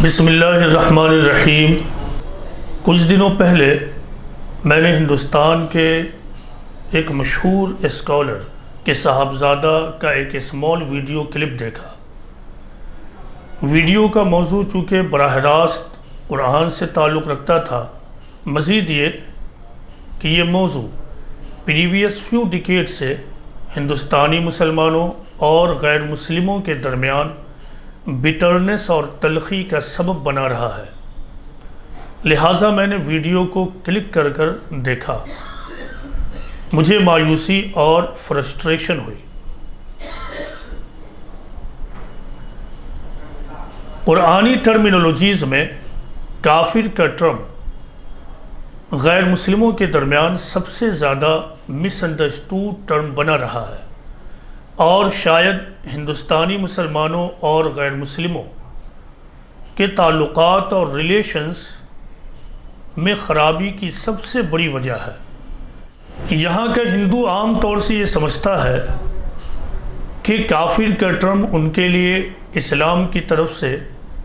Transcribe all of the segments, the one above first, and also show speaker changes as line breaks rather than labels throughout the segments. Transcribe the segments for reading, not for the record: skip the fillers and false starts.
بسم اللہ الرحمن الرحیم۔ کچھ دنوں پہلے میں نے ہندوستان کے ایک مشہور اسکالر کے صاحبزادہ کا ایک اسمال ویڈیو کلپ دیکھا۔ ویڈیو کا موضوع چونکہ براہ راست قرآن سے تعلق رکھتا تھا، مزید یہ کہ یہ موضوع پریویس فیو ڈیکیڈ سے ہندوستانی مسلمانوں اور غیر مسلموں کے درمیان بٹرنس اور تلخی کا سبب بنا رہا ہے، لہٰذا میں نے ویڈیو کو کلک کر دیکھا۔ مجھے مایوسی اور فرسٹریشن ہوئی۔ قرآنی ٹرمینولوجیز میں کافر کا ٹرم غیر مسلموں کے درمیان سب سے زیادہ مس انڈرسٹوڈ ٹرم بنا رہا ہے، اور شاید ہندوستانی مسلمانوں اور غیر مسلموں کے تعلقات اور ریلیشنز میں خرابی کی سب سے بڑی وجہ ہے۔ یہاں کا ہندو عام طور سے یہ سمجھتا ہے کہ کافر کا ٹرم ان کے لیے اسلام کی طرف سے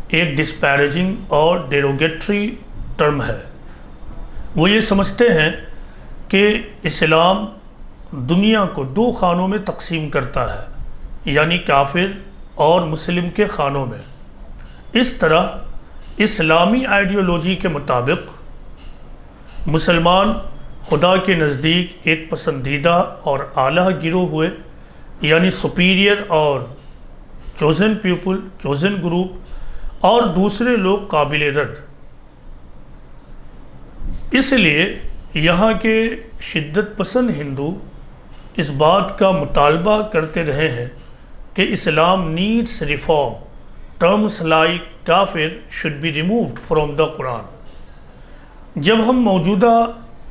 ایک ڈسپیریجنگ اور ڈیروگیٹری ٹرم ہے۔ وہ یہ سمجھتے ہیں کہ اسلام دنیا کو دو خانوں میں تقسیم کرتا ہے، یعنی کافر اور مسلم کے خانوں میں۔ اس طرح اسلامی آئیڈیالوجی کے مطابق مسلمان خدا کے نزدیک ایک پسندیدہ اور اعلیٰ گروہ ہوئے، یعنی سپیریئر اور چوزن پیپل، چوزن گروپ، اور دوسرے لوگ قابل رد۔ اس لیے یہاں کے شدت پسند ہندو اس بات کا مطالبہ کرتے رہے ہیں کہ اسلام نیڈس ریفارم، ٹرمز لائک کافر should be removed from the قرآن۔ جب ہم موجودہ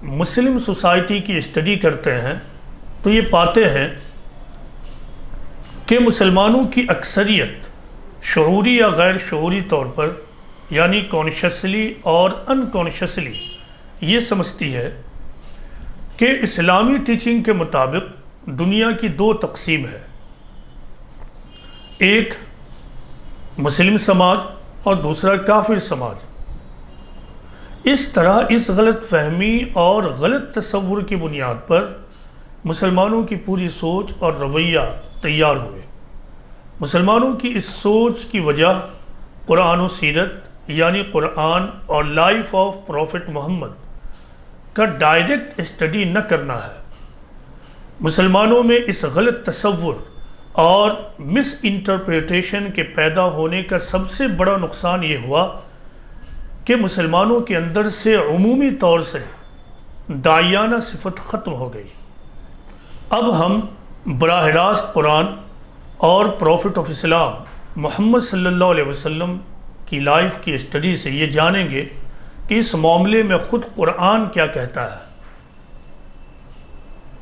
مسلم سوسائٹی کی اسٹڈی کرتے ہیں تو یہ پاتے ہیں کہ مسلمانوں کی اکثریت شعوری یا غیر شعوری طور پر، یعنی کانشیسلی اور انکانشیسلی، یہ سمجھتی ہے کہ اسلامی ٹیچنگ کے مطابق دنیا کی دو تقسیم ہے، ایک مسلم سماج اور دوسرا کافر سماج۔ اس طرح اس غلط فہمی اور غلط تصور کی بنیاد پر مسلمانوں کی پوری سوچ اور رویہ تیار ہوئے۔ مسلمانوں کی اس سوچ کی وجہ قرآن و سیرت، یعنی قرآن اور لائف آف پروفٹ محمد کا ڈائریکٹ اسٹڈی نہ کرنا ہے۔ مسلمانوں میں اس غلط تصور اور مس انٹرپریٹیشن کے پیدا ہونے کا سب سے بڑا نقصان یہ ہوا کہ مسلمانوں کے اندر سے عمومی طور سے داعیانہ صفت ختم ہو گئی۔ اب ہم براہ راست قرآن اور پروفٹ آف اسلام محمد صلی اللہ علیہ وسلم کی لائف کی اسٹڈی سے یہ جانیں گے کہ اس معاملے میں خود قرآن کیا کہتا ہے،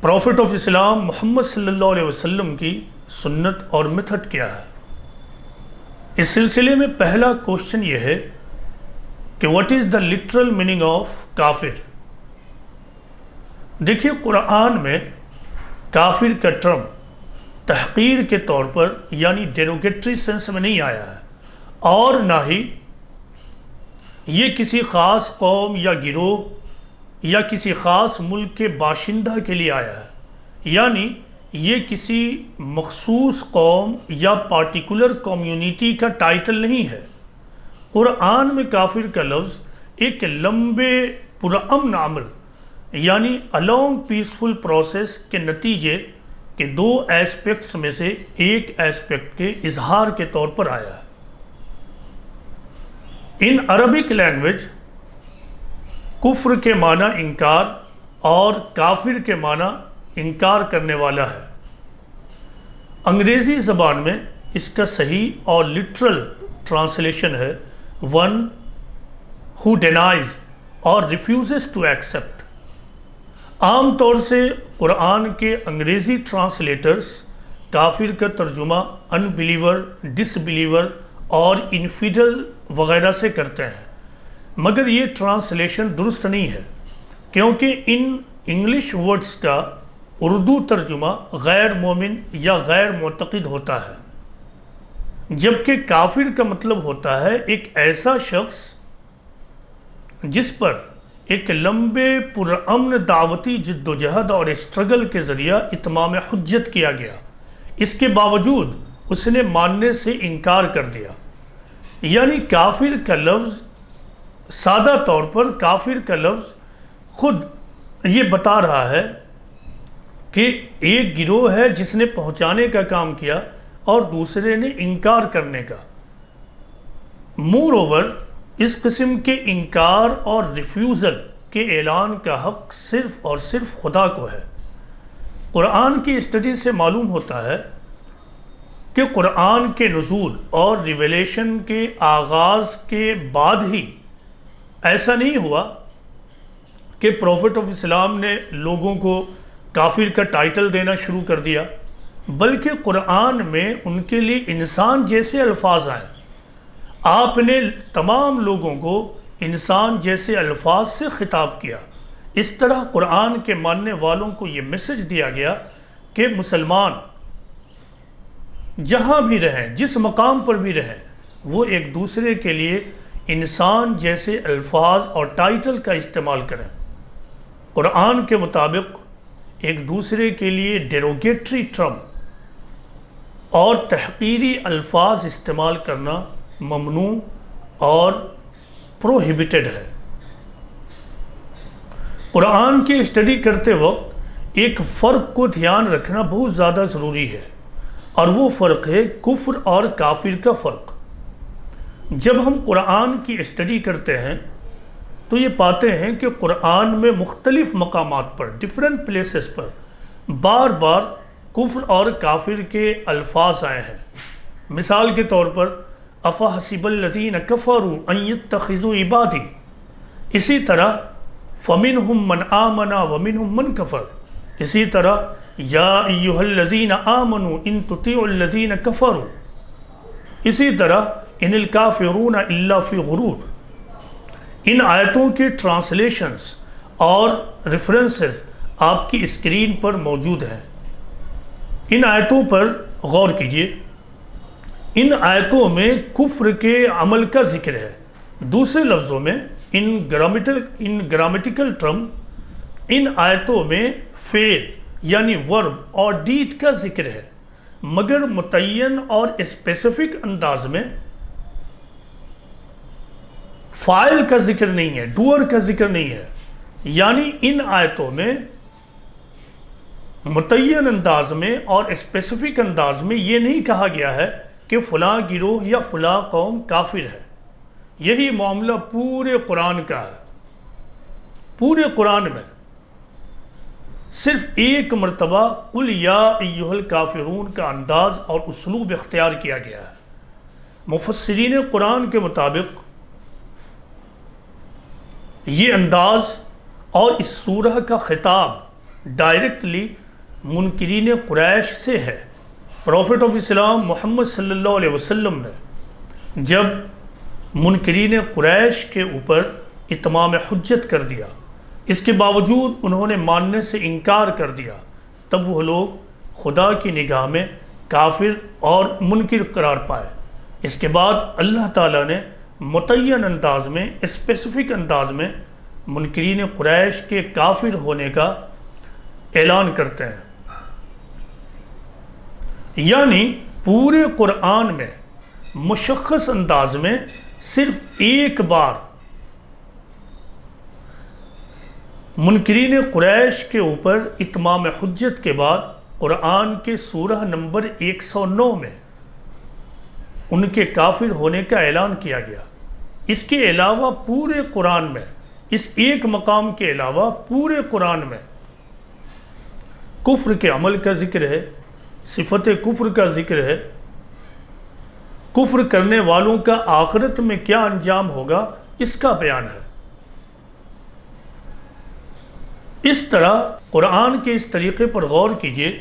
پروفٹ آف اسلام محمد صلی اللہ علیہ وسلم کی سنت اور میتھڈ کیا ہے۔ اس سلسلے میں پہلا کوشچن یہ ہے کہ what is the literal meaning of کافر؟ دیکھیے، قرآن میں کافر کا ٹرم تحقیر کے طور پر، یعنی ڈیروگیٹری سینس میں نہیں آیا ہے، اور نہ ہی یہ کسی خاص قوم یا گروہ یا کسی خاص ملک کے باشندہ کے لیے آیا ہے، یعنی یہ کسی مخصوص قوم یا پارٹیکولر کمیونٹی کا ٹائٹل نہیں ہے۔ قرآن میں کافر کا لفظ ایک لمبے پرامن عمل، یعنی الانگ پیسفل پروسیس کے نتیجے کے دو ایسپیکٹس میں سے ایک ایسپیکٹ کے اظہار کے طور پر آیا ہے۔ ان عربک لینگویج کفر کے معنی انکار اور کافر کے معنی انکار کرنے والا ہے۔ انگریزی زبان میں اس کا صحیح اور لٹرل ٹرانسلیشن ہے ون ہو ڈینائز اور ریفیوزز ٹو ایکسیپٹ۔ عام طور سے قرآن کے انگریزی ٹرانسلیٹرز کافر کا ترجمہ ان بلیور، ڈس بلیور اور انفیڈل وغیرہ سے کرتے ہیں، مگر یہ ٹرانسلیشن درست نہیں ہے، کیونکہ ان انگلش ورڈز کا اردو ترجمہ غیر مومن یا غیر معتقد ہوتا ہے۔ جبکہ کافر کا مطلب ہوتا ہے ایک ایسا شخص جس پر ایک لمبے پرامن دعوتی جد و جہد اور اسٹرگل کے ذریعہ اتمام حجت کیا گیا، اس کے باوجود اس نے ماننے سے انکار کر دیا۔ یعنی کافر کا لفظ، سادہ طور پر کافر کا لفظ خود یہ بتا رہا ہے کہ ایک گروہ ہے جس نے پہنچانے کا کام کیا اور دوسرے نے انکار کرنے کا۔ مور اوور، اس قسم کے انکار اور ریفیوزل کے اعلان کا حق صرف اور صرف خدا کو ہے۔ قرآن کی اسٹڈی سے معلوم ہوتا ہے کہ قرآن کے نزول اور ریویلیشن کے آغاز کے بعد ہی ایسا نہیں ہوا کہ پروفٹ آف اسلام نے لوگوں کو کافر کا ٹائٹل دینا شروع کر دیا، بلکہ قرآن میں ان کے لیے انسان جیسے الفاظ آئے۔ آپ نے تمام لوگوں کو انسان جیسے الفاظ سے خطاب کیا۔ اس طرح قرآن کے ماننے والوں کو یہ میسج دیا گیا کہ مسلمان جہاں بھی رہیں، جس مقام پر بھی رہیں، وہ ایک دوسرے کے لیے انسان جیسے الفاظ اور ٹائٹل کا استعمال کریں۔ قرآن کے مطابق ایک دوسرے کے لیے ڈیروگیٹری ٹرم اور تحقیری الفاظ استعمال کرنا ممنوع اور پروہیبٹڈ ہے۔ قرآن کی اسٹڈی کرتے وقت ایک فرق کو دھیان رکھنا بہت زیادہ ضروری ہے، اور وہ فرق ہے کفر اور کافر کا فرق۔ جب ہم قرآن کی اسٹڈی کرتے ہیں تو یہ پاتے ہیں کہ قرآن میں مختلف مقامات پر، ڈیفرنٹ پلیسز پر بار بار کفر اور کافر کے الفاظ آئے ہیں۔ مثال کے طور پر افحسب الذین کفروا ان یتخذوا عبادی، اسی طرح فمنہم من آمن ومنہم من کفر، اسی طرح یا ایہا الذین آمنوا ان تطیعوا الذین کفروا، اسی طرح ان الکافرون الا فی غرور۔ ان آیتوں کے ٹرانسلیشنز اور ریفرنسز آپ کی اسکرین پر موجود ہیں۔ ان آیتوں پر غور کیجیے۔ ان آیتوں میں کفر کے عمل کا ذکر ہے۔ دوسرے لفظوں میں ان گرامیٹیکل ٹرم، ان آیتوں میں فعل یعنی ورب اور ڈیڈ کا ذکر ہے، مگر متعین اور اسپیسیفک انداز میں فاعل کا ذکر نہیں ہے، ڈوئر کا ذکر نہیں ہے۔ یعنی ان آیتوں میں متعین انداز میں اور اسپیسیفک انداز میں یہ نہیں کہا گیا ہے کہ فلاں گروہ یا فلاں قوم کافر ہے۔ یہی معاملہ پورے قرآن کا ہے۔ پورے قرآن میں صرف ایک مرتبہ قل یا ایہا الکافرون کا انداز اور اسلوب اختیار کیا گیا ہے۔ مفسرین قرآن کے مطابق یہ انداز اور اس سورہ کا خطاب ڈائریکٹلی منکرین قریش سے ہے۔ پروفٹ آف اسلام محمد صلی اللہ علیہ وسلم نے جب منکرین قریش کے اوپر اتمام حجت کر دیا، اس کے باوجود انہوں نے ماننے سے انکار کر دیا، تب وہ لوگ خدا کی نگاہ میں کافر اور منکر قرار پائے۔ اس کے بعد اللہ تعالیٰ نے متعین انداز میں، اسپیسیفک انداز میں منکرین قریش کے کافر ہونے کا اعلان کرتے ہیں۔ یعنی پورے قرآن میں مشخص انداز میں صرف ایک بار منکرین قریش کے اوپر اتمام حجت کے بعد قرآن کے سورہ نمبر 109 میں ان کے کافر ہونے کا اعلان کیا گیا۔ اس کے علاوہ پورے قرآن میں، اس ایک مقام کے علاوہ پورے قرآن میں کفر کے عمل کا ذکر ہے، صفت کفر کا ذکر ہے، کفر کرنے والوں کا آخرت میں کیا انجام ہوگا اس کا بیان ہے۔ اس طرح قرآن کے اس طریقے پر غور کیجئے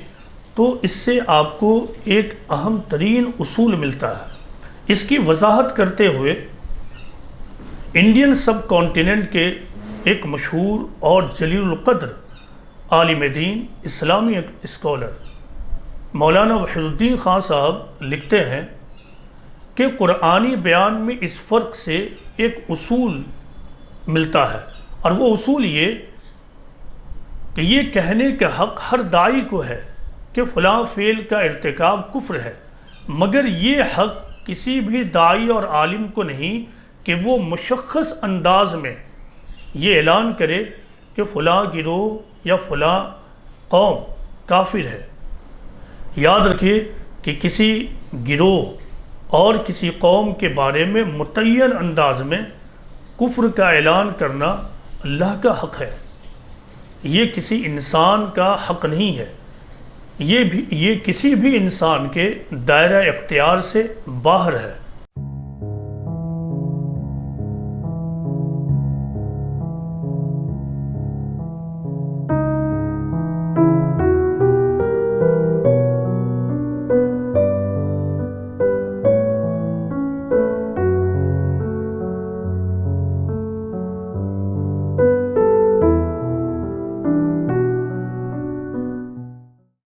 تو اس سے آپ کو ایک اہم ترین اصول ملتا ہے۔ اس کی وضاحت کرتے ہوئے انڈین سب کانٹیننٹ کے ایک مشہور اور جلیل القدر عالم دین، اسلامی اسکالر مولانا وحید الدین خان صاحب لکھتے ہیں کہ قرآنی بیان میں اس فرق سے ایک اصول ملتا ہے، اور وہ اصول یہ کہ یہ کہنے کا حق ہر داعی کو ہے کہ فلاں فعل کا ارتکاب کفر ہے، مگر یہ حق کسی بھی داعی اور عالم کو نہیں کہ وہ مشخص انداز میں یہ اعلان کرے کہ فلاں گروہ یا فلاں قوم کافر ہے۔ یاد رکھیے کہ کسی گروہ اور کسی قوم کے بارے میں متعین انداز میں کفر کا اعلان کرنا اللہ کا حق ہے، یہ کسی انسان کا حق نہیں ہے، یہ کسی بھی انسان کے دائرہ اختیار سے باہر ہے۔